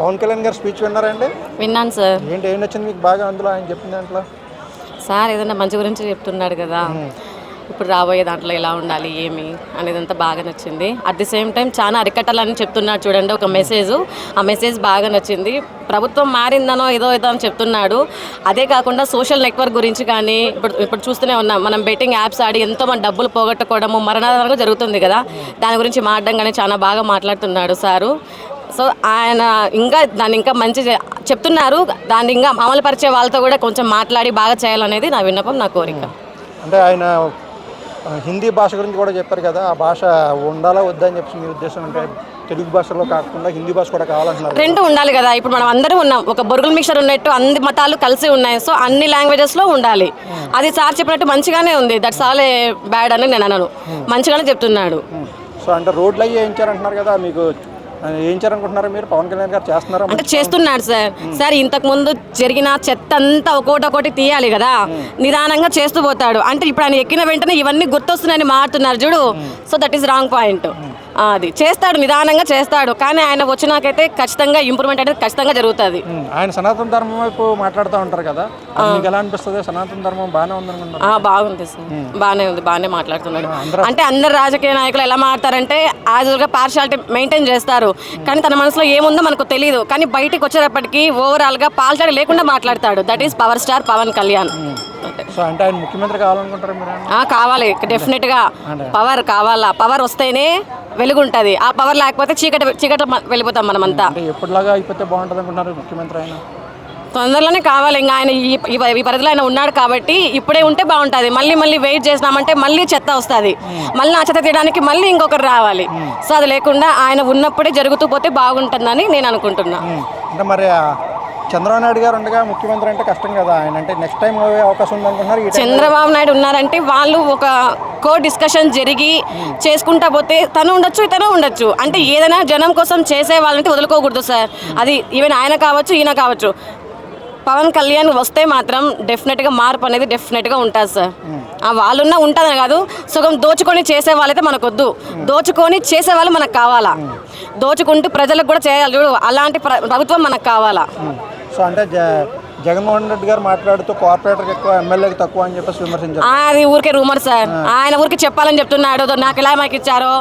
పవన్ కళ్యాణ్ గారు స్పీచ్ విన్నారండి? విన్నాను సార్. ఏంటి ఏం నచ్చింది మీకు బాగా అందులో ఆయన చెప్పిన దాంట్లో? సార్ ఏదైనా మంచి గురించి చెప్తున్నాడు కదా, ఇప్పుడు రాబోయే దాంట్లో ఎలా ఉండాలి ఏమి అనేదంతా బాగా నచ్చింది. అట్ ది సేమ్ టైం చాలా అరికట్టాలని చెప్తున్నాడు చూడండి, ఒక మెసేజ్. ఆ మెసేజ్ బాగా నచ్చింది. ప్రభుత్వం మారిందనో ఏదో అని చెప్తున్నాడు. అదే కాకుండా సోషల్ నెట్వర్క్ గురించి కానీ ఇప్పుడు చూస్తూనే ఉన్నాం, మనం బెట్టింగ్ యాప్స్ ఆడి ఎంతో మన డబ్బులు పోగొట్టుకోవడము మరణాలు జరుగుతుంది కదా, దాని గురించి మాట్లాడడం కానీ చాలా బాగా మాట్లాడుతున్నాడు సారు. సో ఆయన దాన్ని ఇంకా మంచి చెప్తున్నారు, దాన్ని ఇంకా అమలు పరిచే వాళ్ళతో కూడా కొంచెం మాట్లాడి బాగా చేయాలనేది నా విన్నపం, నా కోరిక. అంటే ఆయన హిందీ భాష గురించి కూడా చెప్పారు కదా, ఆ భాష ఉండాలా వద్దా అని చెప్పి మీ ఉద్దేశం? అంటే తెలుగు భాషలో కాకుండా హిందీ భాష కూడా కావాలంటున్నారు. రెండు ఉండాలి కదా, ఇప్పుడు మనం అందరం ఉన్నాం, ఒక బొరుగుల మిక్చర్ ఉన్నట్టు అన్ని మతాలు కలిసి ఉన్నాయి. సో అన్ని లాంగ్వేజెస్లో ఉండాలి. అది సార్ చెప్పినట్టు మంచిగానే ఉంది, దట్స్ ఆల్ ఏ బ్యాడ్ అని నేను అనను, మంచిగానే చెప్తున్నాడు. సో అంటే రోడ్లు అయ్యి వేయించారంటున్నారు కదా, మీకు వేయించారనుకుంటున్నారు మీరు? పవన్ కళ్యాణ్ గారు చేస్తున్నారా? అంటే చేస్తున్నాడు సార్. ఇంతకు ముందు జరిగిన చెత్త అంతా ఒక్కొక్కటి తీయాలి కదా, నిదానంగా చేస్తూ పోతాడు. అంటే ఇప్పుడు ఆయన ఎక్కిన వెంటనే ఇవన్నీ గుర్తొస్తున్నాయని మారుతున్నారు చూడు, so that is wrong point. అది చేస్తాడు, నిదానంగా చేస్తాడు, కానీ ఆయన వచ్చినాకైతే ఖచ్చితంగా ఇంప్రూవ్మెంట్ అనేది ఖచ్చితంగా జరుగుతుంది. ఆయన సనాతన ధర్మం వైపు మాట్లాడుతూ ఉంటారు కదా, మీకు ఎలా అనిపిస్తుంది? సనాతన ధర్మం బాగానే ఉందనుకుంటున్నారు? బాగుంది సార్, బాగానే ఉంది, బాగానే మాట్లాడుతున్నాడు. అంటే అందరు రాజకీయ నాయకులు ఎలా మాట్లాడతారంటే యాజువల్గా పార్షాలిటీ మెయింటైన్ చేస్తారు, కానీ తన మనసులో ఏముందో మనకు తెలియదు. కానీ బయటికి వచ్చేటప్పటికి ఓవరాల్గా పార్షాలిటీ లేకుండా మాట్లాడతాడు. That is power star Pawan Kalyan. So అంటే ఆయన ముఖ్యమంత్రి కావాలనుకుంటారు మీరు? కావాలి, డెఫినెట్గా పవర్ కావాలా. పవర్ వస్తేనే వెలుగుంటుంది, ఆ పవర్ లేకపోతే చీకటి వెళ్ళిపోతాం మనమంతా. ఎప్పటిలాగా అయిపోతే బాగుంటుంది అనుకుంటున్నారు ముఖ్యమంత్రి ఆయన? తొందరలోనే కావాలి. ఇంకా ఆయన ఈ పరిధిలో ఆయన ఉన్నాడు కాబట్టి ఇప్పుడే ఉంటే బాగుంటుంది. మళ్ళీ వెయిట్ చేసినామంటే మళ్ళీ చెత్త వస్తుంది, మళ్ళీ ఆ చెత్త తీయడానికి మళ్ళీ ఇంకొకరు రావాలి. సో అది లేకుండా ఆయన ఉన్నప్పుడే జరుగుతూ పోతే బాగుంటుందని నేను అనుకుంటున్నా. అంటే మరి చంద్రబాబు నాయుడు గారు ఉండగా ముఖ్యమంత్రి అంటే కష్టం కదా, ఆయన అంటే నెక్స్ట్ టైం అవకాశం ఉందనుకుంటున్నారు? చంద్రబాబు నాయుడు ఉన్నారంటే వాళ్ళు ఒక డిస్కషన్ జరిగి చేసుకుంటా పోతే తను ఉండొచ్చు, ఇతను ఉండొచ్చు. అంటే ఏదైనా జనం కోసం చేసే వాళ్ళంటే వదులుకోకూడదు సార్. అది ఈవెన్ ఆయన కావచ్చు, ఈయన కావచ్చు. పవన్ కళ్యాణ్ వస్తే మాత్రం డెఫినెట్గా మార్పు అనేది డెఫినెట్గా ఉంటుంది సార్. వాళ్ళున్నా ఉంటుందని కాదు, సుఖం దోచుకొని చేసే వాళ్ళైతే మనకొద్దు, దోచుకొని చేసే వాళ్ళు మనకు కావాలా. దోచుకుంటూ ప్రజలకు కూడా చేయాలి చూడు, అలాంటి ప్రభుత్వం మనకు కావాలా. సో అంటే జగన్మోహన్ రెడ్డి గారు మాట్లాడుతూ కార్పొరేటర్కి ఎక్కువ, ఎమ్మెల్యేకి తక్కువ అని చెప్పేసి విమర్శించారు. అది ఊరికే రూమర్ సార్. ఆయన ఊరికి చెప్పాలని చెప్తున్నాడు, నాకు ఎలా మైక్ ఇచ్చారో,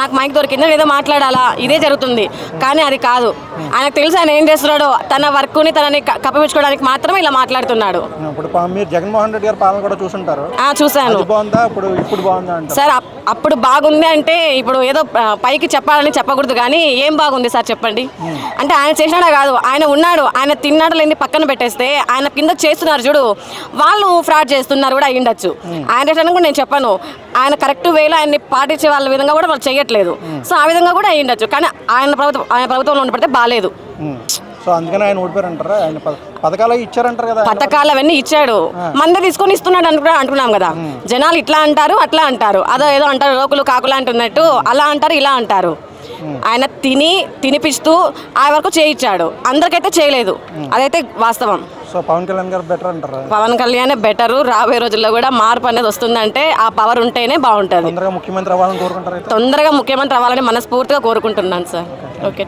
నాకు మైక్ దొరికిందో ఏదో మాట్లాడాలా, ఇదే జరుగుతుంది. కానీ అది కాదు, ఆయనకు తెలుసు ఆయన ఏం చేస్తున్నాడో, తన వర్క్ని తనని కప్పిపుచ్చుకోవడానికి మాత్రమే ఇలా మాట్లాడుతున్నాడు. ఇప్పుడు మీరు జగన్మోహన్ రెడ్డి గారి పాలన కూడా చూసుంటారు? చూశాను. బాగుందా ఇప్పుడు బాగుందా అంటే? సార్ అప్పుడు బాగుంది అంటే ఇప్పుడు ఏదో పైకి చెప్పాలని చెప్పకూడదు, కానీ ఏం బాగుంది సార్ చెప్పండి. అంటే ఆయన చేసినాడా కాదు, ఆయన ఉన్నాడు, ఆయన తిన్నాడు లేని పక్కన పెట్టేస్తే ఆయన కింద చేస్తున్నారు చూడు, వాళ్ళు ఫ్రాడ్ చేస్తున్నారు కూడా అయ్యుండొచ్చు. ఆయన చేసిన కూడా నేను చెప్పాను, ఆయన కరెక్ట్ వేలో ఆయన్ని పాటించే వాళ్ళ విధంగా కూడా వాళ్ళు చేయట్లేదు. సో ఆ విధంగా కూడా అయ్యుండొచ్చు, కానీ ఆయన ప్రభుత్వంలో ఉండబడితే బాగాలేదు. సో అందుకని ఆయన ఓడిపోయారంటారా? ఆయన పథకాలు ఇచ్చారంటారు కదా, పథకాలు అవన్నీ ఇచ్చాడు, మందే తీసుకొని ఇస్తున్నాడు అంటున్నాం కదా. జనాలు ఇట్లా అంటారు, అట్లా అంటారు, అదో ఏదో అంటారు, లోకులు కాకులు అంటున్నట్టు అలా అంటారు, ఇలా అంటారు. ఆయన తినిపిస్తూ ఆ వరకు చేయించాడు, అందరికైతే చేయలేదు, అదైతే వాస్తవం. సో పవన్ కళ్యాణ్ గారు బెటర్ అంటారు? పవన్ కళ్యాణ్ బెటరు. రాబోయే రోజుల్లో కూడా మార్పు అనేది వస్తుందంటే ఆ పవర్ ఉంటేనే బాగుంటుంది. తొందరగా ముఖ్యమంత్రి అవ్వాలని కోరుకుంటారు? తొందరగా ముఖ్యమంత్రి అవ్వాలని మనస్ఫూర్తిగా కోరుకుంటున్నాను సార్. ఓకే.